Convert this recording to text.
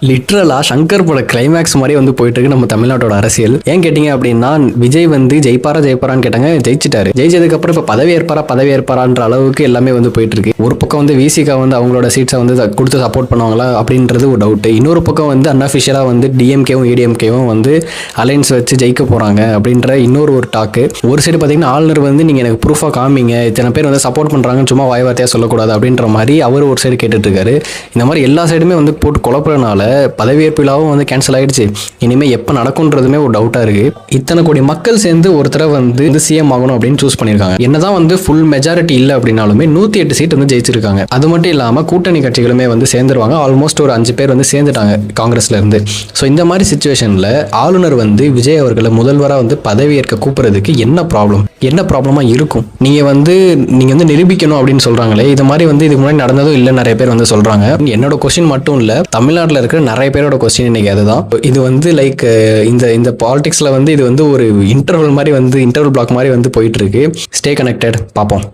லிட்ரலா சங்கர் பட கிளைமேக்ஸ் மாதிரி வந்து போயிட்டு இருக்கு நம்ம தமிழ்நாட்டோட அரசியல். ஏன் கேட்டீங்க அப்படின்னா, விஜய் வந்து ஜெயிப்பாரான்னு கேட்டாங்க, ஜெயிச்சிட்டாரு. ஜெயிச்சதுக்கு அப்புறம் இப்ப பதவி ஏற்பாரான்ற அளவுக்கு எல்லாமே வந்து போயிட்டு இருக்கு. ஒரு பக்கம் வந்து விசிகா வந்து அவங்களோட சீட்ஸை வந்து கொடுத்து சப்போர்ட் பண்ணுவாங்களா அப்படின்றது ஒரு டவுட். இன்னொரு பக்கம் வந்து அன்அஃபிஷியலா வந்து டிஎம்கேவும் ஏடிஎம்கேவும் வந்து அலைன்ஸ் வச்சு ஜெயிக்க போறாங்க அப்படின்ற இன்னொரு டாக்கு. ஒரு சைடு பாத்தீங்கன்னா ஆளுநர் வந்து நீங்க எனக்கு ப்ரூஃபா காமிங்க, இத்தனை பேர் வந்து சப்போர்ட் பண்றாங்கன்னு சும்மா வாய் வார்த்தையா சொல்லக்கூடாது அப்படின்ற மாதிரி அவர் ஒரு சைடு கேட்டுட்டு இருக்காரு. இந்த மாதிரி எல்லா சைடுமே வந்து போட்டு குழப்பறனால பதவியேற்பு விழாவும் வந்து கேன்சல் ஆயிடுச்சு. இனிமே எப்ப நடக்கும்ன்றதுமே ஒரு டவுட்டா இருக்கு. இத்தனை கோடி மக்கள் சேர்ந்து ஒருத்தர வந்து சிஎம் ஆகணும் அப்படின்னு சூஸ் பண்ணிருக்காங்க. என்னதான் வந்து ஃபுல் மெஜாரிட்டி இல்ல அப்படின்னாலுமே 108 சீட் வந்து ஜெயிச்சிருக்காங்க. அது மட்டும் இல்லாம கூட்டணி கட்சிகளுமே வந்து சேர்ந்துருவாங்க. ஆல்மோஸ்ட் ஒரு 5 பேர் வந்து சேர்ந்துட்டாங்க காங்கிரஸ்ல இருந்து. ஸோ இந்த மாதிரி சிச்சுவேஷன்ல ஆளுநர் வந்து விஜய் அவர்களை முதல்வரா வந்து பதவியேற்க கூப்பிடுறதுக்கு என்ன ப்ராப்ளமா இருக்கும்? நீங்க வந்து நிரூபிக்கணும் அப்படின்னு சொல்றாங்களே, இது மாதிரி வந்து இதுக்கு முன்னாடி நடந்ததும் இல்லை நிறைய பேர் வந்து சொல்றாங்க. என்னோட கொஸ்டின் மட்டும் இல்ல, தமிழ்நாட்டில் இருக்கிற நிறைய பேரோட கொஸ்டின் இன்னைக்கு அதுதான். இது வந்து லைக் இந்த பாலிடிக்ஸ்ல வந்து இது வந்து ஒரு இன்டர்வல் பிளாக் மாதிரி வந்து போயிட்டு இருக்கு. ஸ்டே கனெக்டட், பார்ப்போம்.